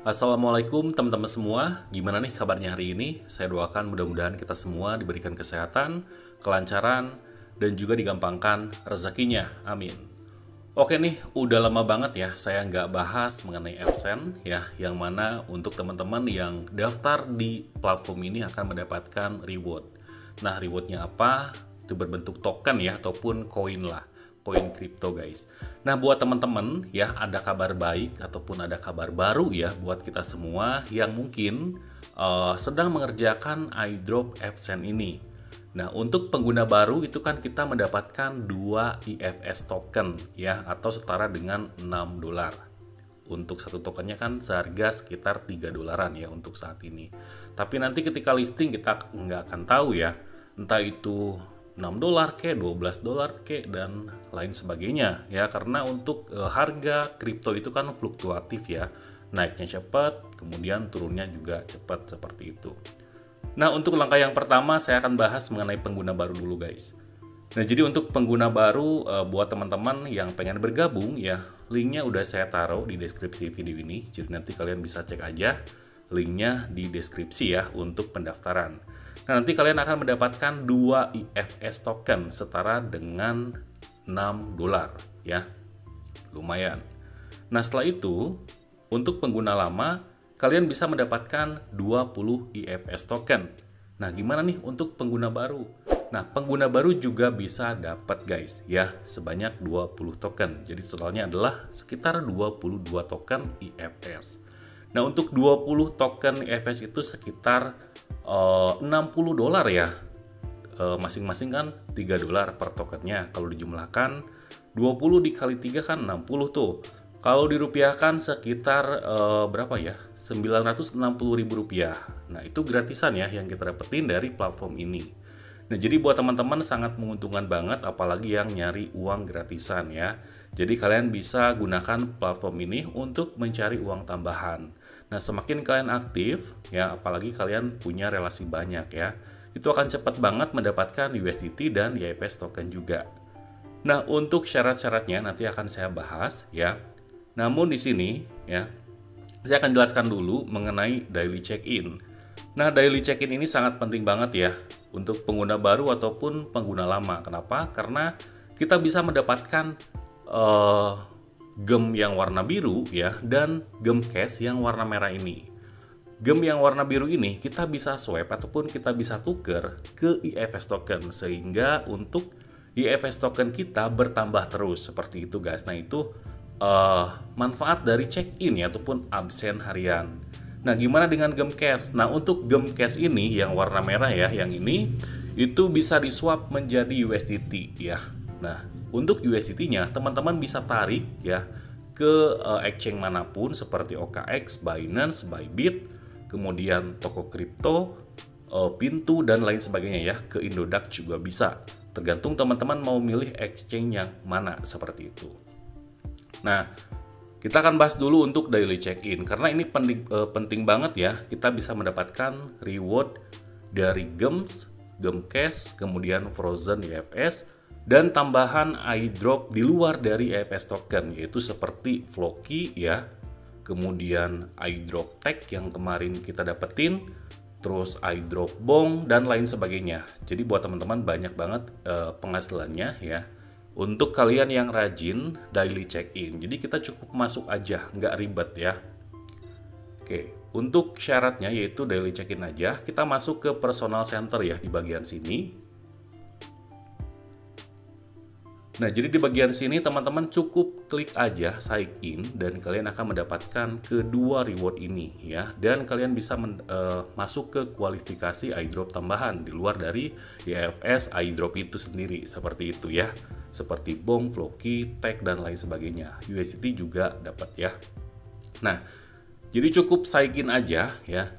Assalamualaikum teman-teman semua, gimana nih kabarnya hari ini? Saya doakan mudah-mudahan kita semua diberikan kesehatan, kelancaran, dan juga digampangkan rezekinya, amin. Oke nih, udah lama banget ya saya nggak bahas mengenai AdSense ya, yang mana untuk teman-teman yang daftar di platform ini akan mendapatkan reward. Nah, rewardnya apa? Itu berbentuk token ya, ataupun koin lah, koin kripto guys. Nah, buat teman-teman ya, ada kabar baik ataupun ada kabar baru ya buat kita semua yang mungkin sedang mengerjakan iDrop AdSense ini. Nah, untuk pengguna baru itu kan kita mendapatkan 2 IFS token ya, atau setara dengan $6. Untuk satu tokennya kan seharga sekitar $3 ya untuk saat ini. Tapi nanti ketika listing kita nggak akan tahu ya, entah itu $6 ke, $12 ke, dan lain sebagainya ya, karena untuk harga kripto itu kan fluktuatif ya, naiknya cepat, kemudian turunnya juga cepat seperti itu. Nah, untuk langkah yang pertama saya akan bahas mengenai pengguna baru dulu guys. Nah, jadi untuk pengguna baru buat teman-teman yang pengen bergabung ya, linknya udah saya taruh di deskripsi video ini, jadi nanti kalian bisa cek aja linknya di deskripsi ya untuk pendaftaran. Nah, nanti kalian akan mendapatkan 2 IFS token setara dengan $6 ya. Lumayan. Nah, setelah itu untuk pengguna lama kalian bisa mendapatkan 20 IFS token. Nah, gimana nih untuk pengguna baru? Nah, pengguna baru juga bisa dapat guys ya, sebanyak 20 token. Jadi totalnya adalah sekitar 22 token IFS. Nah, untuk 20 token IFS itu sekitar $60 ya. Masing-masing kan $3 per tokennya. Kalau dijumlahkan 20 dikali 3 kan 60 tuh. Kalau dirupiahkan sekitar berapa ya? Rp960.000. Nah, itu gratisan ya yang kita dapetin dari platform ini. Nah, jadi buat teman-teman sangat menguntungkan banget, apalagi yang nyari uang gratisan ya. Jadi kalian bisa gunakan platform ini untuk mencari uang tambahan. Nah, semakin kalian aktif ya, apalagi kalian punya relasi banyak ya, itu akan cepat banget mendapatkan USDT dan IFS token juga. Nah, untuk syarat-syaratnya nanti akan saya bahas ya. Namun di sini ya, saya akan jelaskan dulu mengenai daily check-in. Nah, daily check-in ini sangat penting banget ya untuk pengguna baru ataupun pengguna lama. Kenapa? Karena kita bisa mendapatkan gem yang warna biru ya, dan gem cash yang warna merah ini. Gem yang warna biru ini kita bisa swipe ataupun kita bisa tuker ke IFS token, sehingga untuk IFS token kita bertambah terus seperti itu guys. Nah, itu manfaat dari check-in ya, ataupun absen harian. Nah, gimana dengan gem cash? Nah, untuk gem cash ini yang warna merah ya, yang ini itu bisa di-swap menjadi USDT ya. Nah, untuk USDT-nya teman-teman bisa tarik ya ke exchange manapun seperti OKX, Binance, Bybit, kemudian toko kripto, Pintu, dan lain sebagainya ya. Ke Indodax juga bisa. Tergantung teman-teman mau milih exchange yang mana seperti itu. Nah, kita akan bahas dulu untuk daily check-in, karena ini penting banget ya. Kita bisa mendapatkan reward dari gems, gem cash, kemudian frozen IFS, dan tambahan iDrop di luar dari IFS token, yaitu seperti Floki ya, kemudian iDrop Tech yang kemarin kita dapetin, terus iDrop Bong, dan lain sebagainya. Jadi buat teman-teman banyak banget penghasilannya ya. Untuk kalian yang rajin daily check-in, jadi kita cukup masuk aja, nggak ribet ya. Oke, untuk syaratnya yaitu daily check-in aja, kita masuk ke personal center ya di bagian sini. Nah, jadi di bagian sini teman-teman cukup klik aja sign in dan kalian akan mendapatkan kedua reward ini ya. Dan kalian bisa masuk ke kualifikasi iDrop tambahan di luar dari IFS iDrop itu sendiri, seperti itu ya. Seperti Bong, Floki, Tech, dan lain sebagainya. USDT juga dapat ya. Nah, jadi cukup sign in aja ya.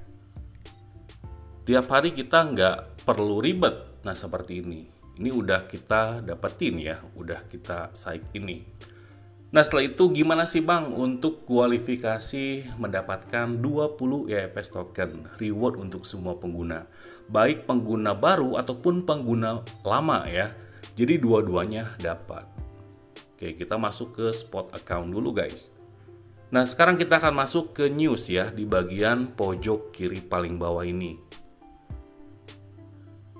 Tiap hari kita nggak perlu ribet. Nah, seperti ini. Ini udah kita dapetin ya, udah kita sign ini. Nah, setelah itu gimana sih Bang untuk kualifikasi mendapatkan 20 IFS token reward untuk semua pengguna, baik pengguna baru ataupun pengguna lama ya. Jadi dua-duanya dapat. Oke, kita masuk ke spot account dulu guys. Nah, sekarang kita akan masuk ke news ya, di bagian pojok kiri paling bawah ini.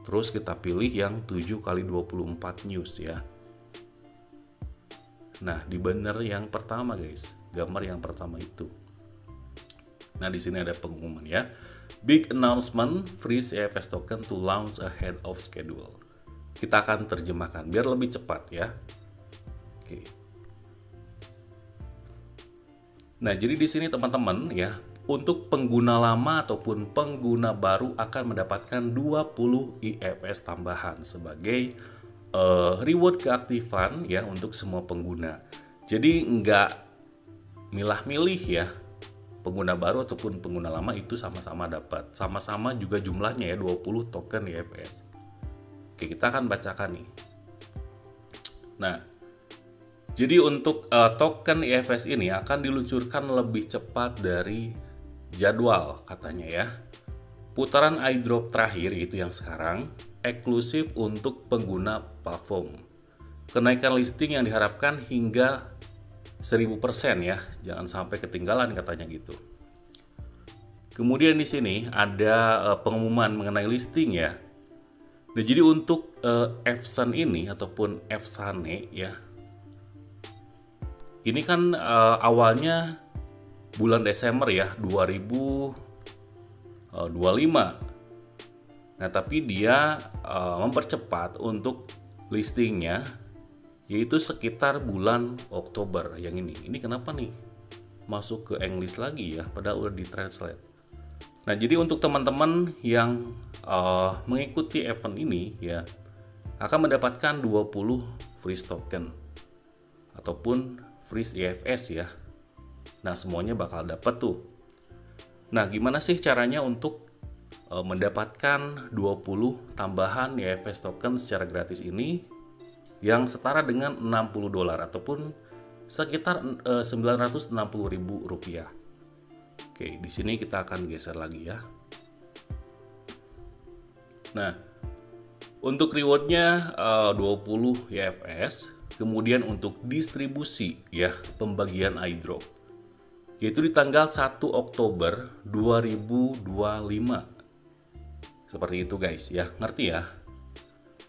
Terus kita pilih yang 7x24 news ya. Nah, di banner yang pertama guys, gambar yang pertama itu. Nah, di sini ada pengumuman ya. Big announcement, freeze EFS token to launch ahead of schedule. Kita akan terjemahkan biar lebih cepat ya. Oke. Nah, jadi di sini teman-teman ya, untuk pengguna lama ataupun pengguna baru akan mendapatkan 20 IFS tambahan sebagai reward keaktifan ya untuk semua pengguna. Jadi nggak milah-milih ya, pengguna baru ataupun pengguna lama itu sama-sama dapat. Sama-sama juga jumlahnya ya 20 token IFS. Oke, kita akan bacakan nih. Nah, jadi untuk token IFS ini akan diluncurkan lebih cepat dari jadwal katanya ya. Putaran iDrop terakhir itu yang sekarang eksklusif untuk pengguna platform. Kenaikan listing yang diharapkan hingga 1000% ya. Jangan sampai ketinggalan katanya gitu. Kemudian di sini ada pengumuman mengenai listing ya. Nah, jadi untuk FSAN ini ataupun FSANE ya. Ini kan awalnya bulan Desember ya 2025. Nah, tapi dia mempercepat untuk listingnya yaitu sekitar bulan Oktober yang ini. Ini kenapa nih masuk ke English lagi ya, padahal udah ditranslate. Nah, jadi untuk teman-teman yang mengikuti event ini ya akan mendapatkan 20 free token ataupun free IFS ya. Nah, semuanya bakal dapat tuh. Nah, gimana sih caranya untuk mendapatkan 20 tambahan IFS token secara gratis ini yang setara dengan $60 ataupun sekitar Rp960.000. Oke, di sini kita akan geser lagi ya. Nah, untuk rewardnya 20 IFS. Kemudian untuk distribusi ya, pembagian iDrop yaitu di tanggal 1 Oktober 2025. Seperti itu guys ya, ngerti ya?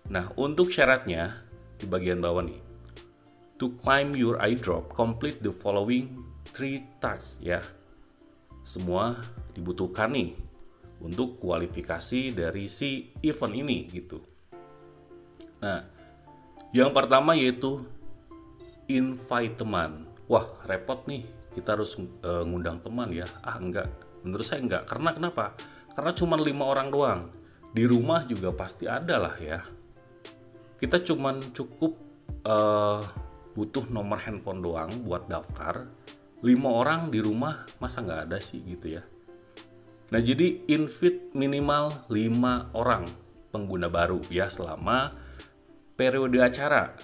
Nah, untuk syaratnya di bagian bawah nih. To claim your iDrop, complete the following 3 tasks ya. Semua dibutuhkan nih untuk kualifikasi dari si event ini gitu. Nah, yang pertama yaitu invite teman. Wah, repot nih. Kita harus ngundang teman ya. Enggak. Menurut saya enggak. Karena kenapa? Karena cuma 5 orang doang. Di rumah juga pasti ada lah ya. Kita cuman cukup butuh nomor handphone doang buat daftar. 5 orang di rumah masa nggak ada sih gitu ya. Nah, jadi invite minimal 5 orang pengguna baru ya selama periode acara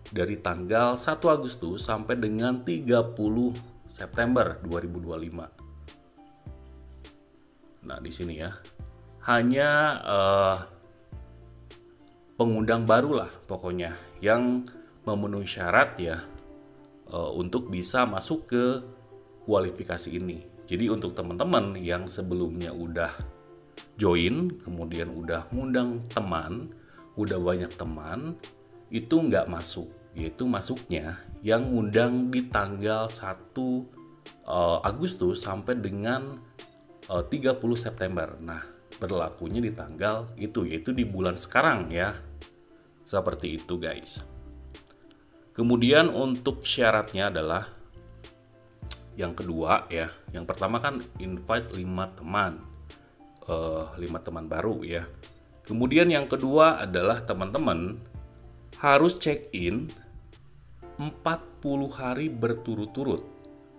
dari tanggal 1 Agustus sampai dengan 30 September 2025. Nah, di sini ya. Hanya pengundang baru lah pokoknya yang memenuhi syarat ya untuk bisa masuk ke kualifikasi ini. Jadi untuk teman-teman yang sebelumnya udah join, kemudian udah ngundang teman, udah banyak teman, itu nggak masuk. Yaitu masuknya yang ngundang di tanggal 1 Agustus sampai dengan 30 September. Nah, berlakunya di tanggal itu, yaitu di bulan sekarang ya. Seperti itu guys. Kemudian untuk syaratnya adalah yang kedua ya. Yang pertama kan invite 5 teman. 5 teman baru ya. Kemudian yang kedua adalah teman-teman harus check-in 40 hari berturut-turut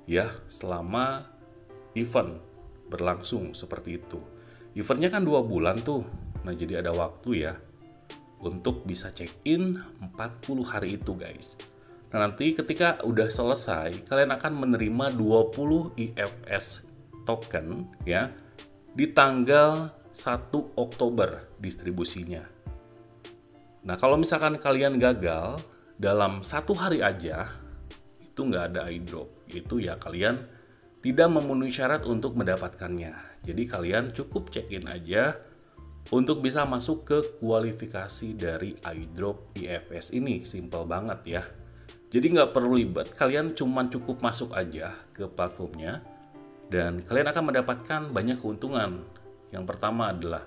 ya selama event berlangsung seperti itu. Eventnya kan 2 bulan tuh. Nah, jadi ada waktu ya untuk bisa check-in 40 hari itu guys. Nah, nanti ketika udah selesai, kalian akan menerima 20 IFS token ya di tanggal 1 Oktober distribusinya. Nah, kalau misalkan kalian gagal dalam 1 hari aja, itu nggak ada iDrop. Itu ya kalian tidak memenuhi syarat untuk mendapatkannya. Jadi kalian cukup check-in aja untuk bisa masuk ke kualifikasi dari iDrop IFS ini. Simple banget ya. Jadi nggak perlu ribet, kalian cukup masuk aja ke platformnya dan kalian akan mendapatkan banyak keuntungan. Yang pertama adalah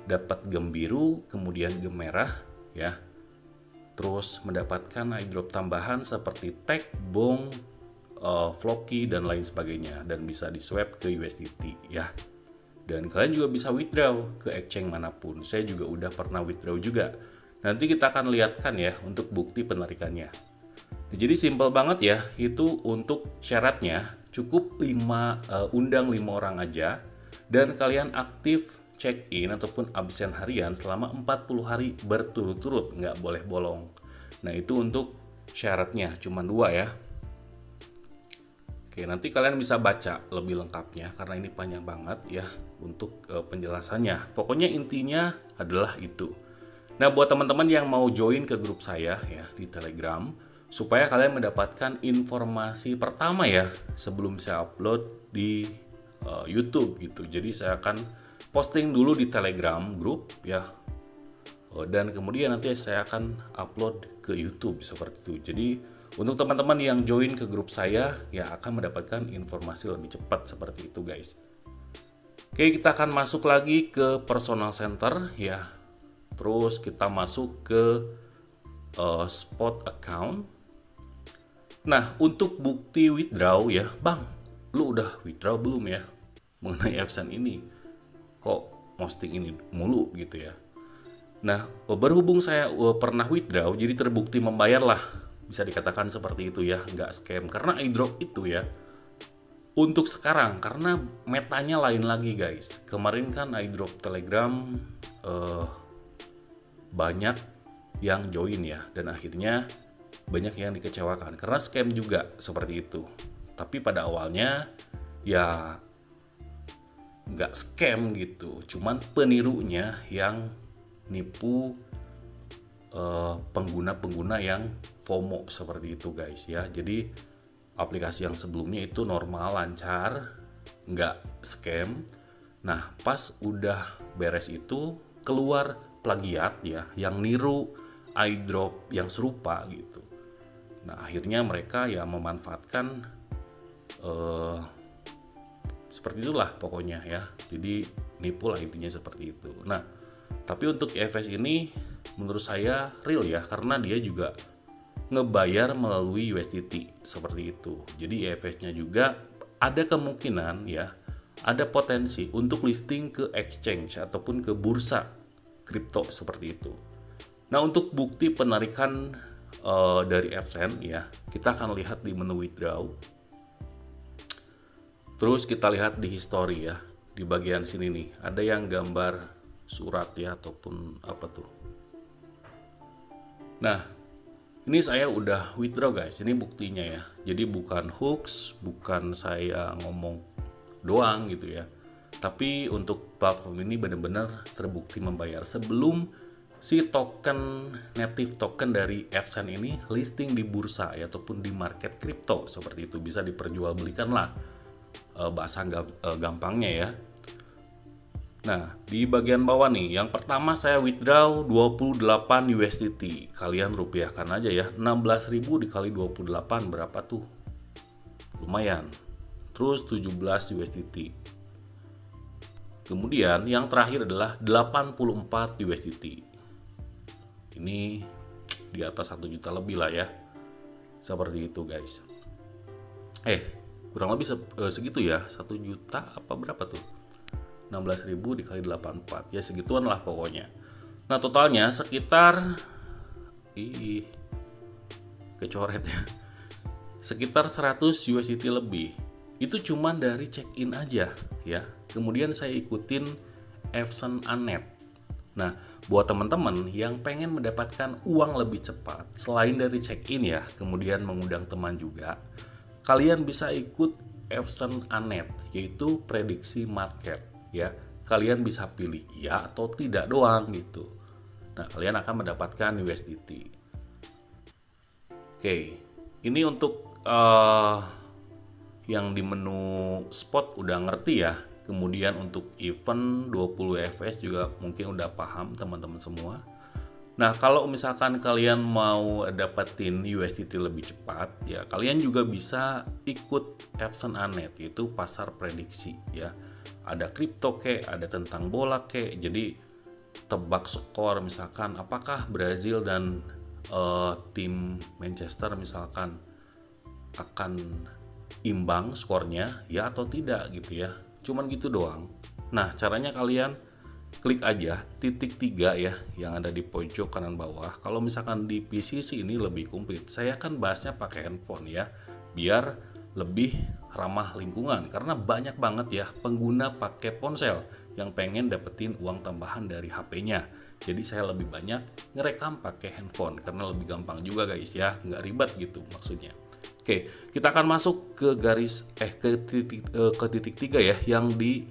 dapat gem biru, kemudian gem merah ya. Terus mendapatkan iDrop tambahan seperti tag, bong, floki dan lain sebagainya, dan bisa di swap ke USDT ya. Dan kalian juga bisa withdraw ke exchange manapun. Saya juga udah pernah withdraw juga. Nanti kita akan lihatkan ya untuk bukti penarikannya. Jadi simple banget ya. Itu untuk syaratnya cukup undang 5 orang aja, dan kalian aktif check-in ataupun absen harian selama 40 hari berturut-turut, nggak boleh bolong. Nah itu untuk syaratnya, cuma 2 ya. Oke, nanti kalian bisa baca lebih lengkapnya karena ini panjang banget ya untuk penjelasannya. Pokoknya intinya adalah itu. Nah buat teman-teman yang mau join ke grup saya ya di Telegram, supaya kalian mendapatkan informasi pertama ya sebelum saya upload di YouTube gitu. Jadi saya akan posting dulu di Telegram grup ya, dan kemudian nanti saya akan upload ke YouTube seperti itu. Jadi untuk teman-teman yang join ke grup saya ya akan mendapatkan informasi lebih cepat seperti itu guys. Oke, kita akan masuk lagi ke personal center ya. Terus kita masuk ke spot account. Nah untuk bukti withdraw ya, bang lu udah withdraw belum ya mengenai Fsen ini? Kok posting ini mulu gitu ya. Nah berhubung saya pernah withdraw, jadi terbukti membayar lah, bisa dikatakan seperti itu ya, nggak scam. Karena iDrop itu ya untuk sekarang, karena metanya lain lagi guys. Kemarin kan iDrop Telegram banyak yang join ya, dan akhirnya banyak yang dikecewakan karena scam juga seperti itu. Tapi pada awalnya ya nggak scam gitu, cuman penirunya yang nipu pengguna-pengguna yang FOMO seperti itu guys ya. Jadi aplikasi yang sebelumnya itu normal, lancar, nggak scam. Nah pas udah beres itu keluar plagiat ya yang niru iDrop yang serupa gitu. Nah akhirnya mereka ya memanfaatkan seperti itulah pokoknya ya. Jadi nipu lah intinya seperti itu. Nah tapi untuk IFS ini menurut saya real ya, karena dia juga ngebayar melalui USDT seperti itu. Jadi IFS-nya juga ada kemungkinan ya, ada potensi untuk listing ke exchange ataupun ke bursa kripto seperti itu. Nah untuk bukti penarikan dari Fsen ya, kita akan lihat di menu withdraw. Terus kita lihat di history ya, di bagian sini nih ada yang gambar surat ya ataupun apa tuh. Nah ini saya udah withdraw guys, ini buktinya ya. Jadi bukan hoax, bukan saya ngomong doang gitu ya, tapi untuk platform ini benar-benar terbukti membayar sebelum si token native token dari Fsen ini listing di bursa ya ataupun di market kripto seperti itu, bisa diperjualbelikan lah bahasa gampangnya ya. Nah di bagian bawah nih, yang pertama saya withdraw 28 USDT. Kalian rupiahkan aja ya, 16.000 dikali 28 berapa tuh, lumayan. Terus 17 USDT. Kemudian yang terakhir adalah 84 USDT. Ini di atas 1 juta lebih lah ya, seperti itu guys. Kurang lebih segitu ya, 1 juta apa berapa tuh, 16.000 dikali 84 ya segituan lah pokoknya. Nah totalnya sekitar kecoret ya, sekitar 100 USDT lebih. Itu cuman dari check-in aja ya. Kemudian saya ikutin Fsen Anet. Nah buat teman-teman yang pengen mendapatkan uang lebih cepat, selain dari check-in ya, kemudian mengundang teman juga, kalian bisa ikut Fsen Anet, yaitu prediksi market ya. Kalian bisa pilih ya atau tidak doang gitu. Nah kalian akan mendapatkan USDT. Oke, ini untuk yang di menu spot udah ngerti ya. Kemudian untuk event 20 fps juga mungkin udah paham teman-teman semua. Nah, kalau misalkan kalian mau dapetin USDT lebih cepat, ya kalian juga bisa ikut Evson Anet, yaitu pasar prediksi ya. Ada kripto ada tentang bola jadi tebak skor misalkan apakah Brazil dan tim Manchester misalkan akan imbang skornya ya atau tidak gitu ya. Cuman gitu doang. Nah, caranya kalian klik aja titik 3 ya yang ada di pojok kanan bawah. Kalau misalkan di PC sih ini lebih komplit. Saya kan bahasnya pakai handphone ya, biar lebih ramah lingkungan karena banyak banget ya pengguna pakai ponsel yang pengen dapetin uang tambahan dari HP-nya. Jadi saya lebih banyak ngerekam pakai handphone karena lebih gampang juga guys ya, nggak ribet gitu maksudnya. Oke, kita akan masuk ke ke titik 3 ya yang di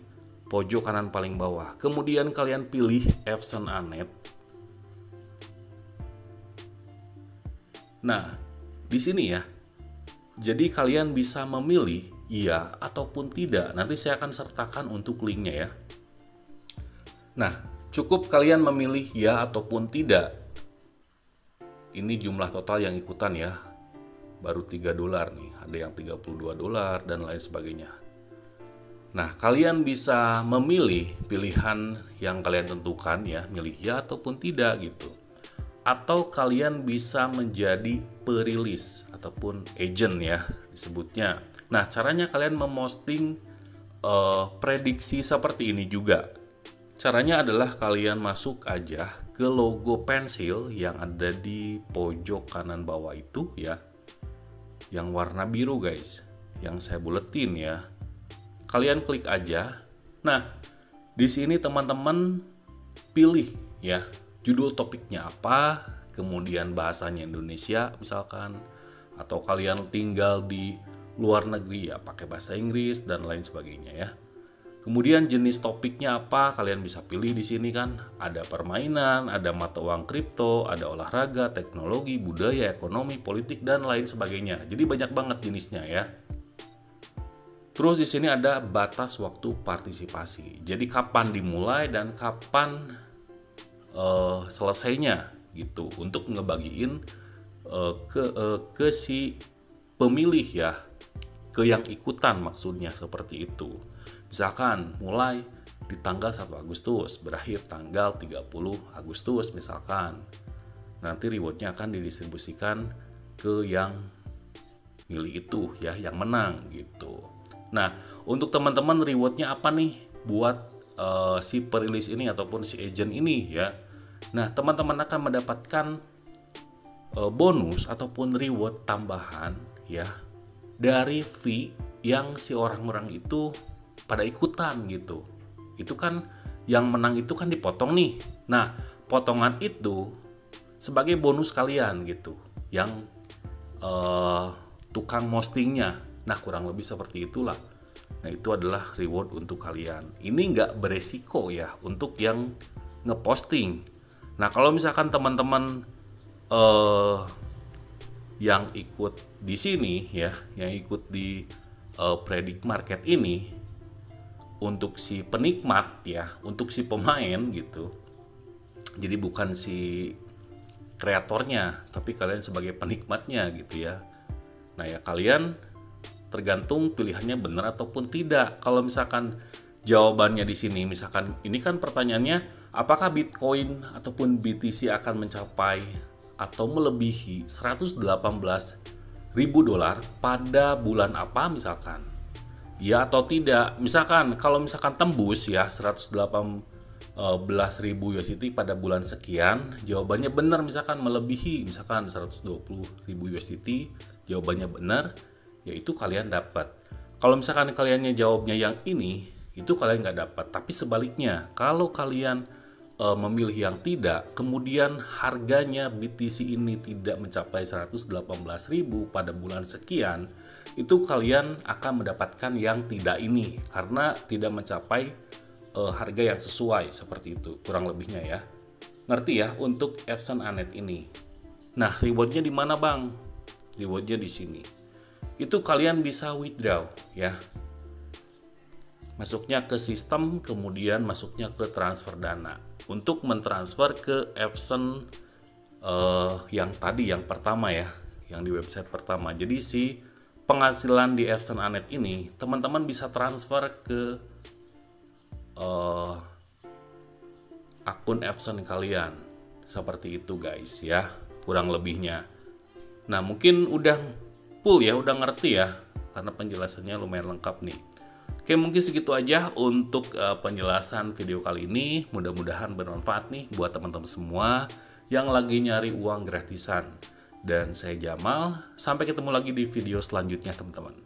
pojok kanan paling bawah. Kemudian kalian pilih Evson Anet. Nah, di sini ya. Jadi kalian bisa memilih iya ataupun tidak. Nanti saya akan sertakan untuk linknya ya. Nah, cukup kalian memilih ya ataupun tidak. Ini jumlah total yang ikutan ya. Baru $3 nih, ada yang $32 dan lain sebagainya. Nah, kalian bisa memilih pilihan yang kalian tentukan ya, milih ya ataupun tidak gitu. Atau kalian bisa menjadi perilis ataupun agent ya disebutnya. Nah, caranya kalian memposting prediksi seperti ini juga. Caranya adalah kalian masuk aja ke logo pensil yang ada di pojok kanan bawah itu ya. Yang warna biru guys, yang saya buletin ya. Kalian klik aja. Nah, di sini teman-teman pilih ya judul topiknya apa, kemudian bahasanya Indonesia misalkan, atau kalian tinggal di luar negeri ya pakai bahasa Inggris dan lain sebagainya ya. Kemudian jenis topiknya apa, kalian bisa pilih di sini kan. Ada permainan, ada mata uang kripto, ada olahraga, teknologi, budaya, ekonomi, politik dan lain sebagainya. Jadi banyak banget jenisnya ya. Terus di sini ada batas waktu partisipasi. Jadi kapan dimulai dan kapan selesainya gitu untuk ngebagiin ke si pemilih ya, ke yang ikutan maksudnya seperti itu. Misalkan mulai di tanggal 1 Agustus, berakhir tanggal 30 Agustus misalkan. Nanti rewardnya akan didistribusikan ke yang milih itu ya, yang menang gitu. Nah, untuk teman-teman rewardnya apa nih buat si perilis ini ataupun si agent ini ya. Nah, teman-teman akan mendapatkan bonus ataupun reward tambahan ya dari fee yang si orang-orang itu pada ikutan gitu. Itu kan yang menang itu kan dipotong nih. Nah, potongan itu sebagai bonus kalian gitu. Yang tukang postingnya. Nah, kurang lebih seperti itulah. Nah, itu adalah reward untuk kalian. Ini nggak beresiko ya untuk yang ngeposting. Nah, kalau misalkan teman-teman yang ikut di sini ya, yang ikut di Predict Market ini, untuk si penikmat ya, untuk si pemain gitu. Jadi bukan si kreatornya, tapi kalian sebagai penikmatnya gitu ya. Nah ya kalian tergantung pilihannya benar ataupun tidak. Kalau misalkan jawabannya di sini, misalkan ini kan pertanyaannya, apakah Bitcoin ataupun BTC akan mencapai atau melebihi $118.000 pada bulan apa misalkan? Ya atau tidak. Misalkan kalau misalkan tembus ya 118.000 USDT pada bulan sekian, jawabannya benar misalkan melebihi misalkan 120.000 USDT, jawabannya benar, yaitu kalian dapat. Kalau misalkan kaliannya jawabnya yang ini, itu kalian nggak dapat. Tapi sebaliknya, kalau kalian memilih yang tidak, kemudian harganya BTC ini tidak mencapai 118.000 pada bulan sekian, itu kalian akan mendapatkan yang tidak ini karena tidak mencapai harga yang sesuai seperti itu, kurang lebihnya ya. Ngerti ya untuk Evson Anet ini. Nah, rewardnya di mana bang? Rewardnya di sini. itu kalian bisa withdraw ya. Masuknya ke sistem, kemudian masuknya ke transfer dana. Untuk mentransfer ke Epson yang tadi, yang pertama ya, yang di website pertama. Jadi si penghasilan di Epson Anet ini, teman-teman bisa transfer ke akun Epson kalian. Seperti itu guys ya, kurang lebihnya. Nah mungkin udah full ya, udah ngerti ya, karena penjelasannya lumayan lengkap nih. Oke, mungkin segitu aja untuk penjelasan video kali ini. Mudah-mudahan bermanfaat nih buat teman-teman semua yang lagi nyari uang gratisan. Dan saya Jamal, sampai ketemu lagi di video selanjutnya teman-teman.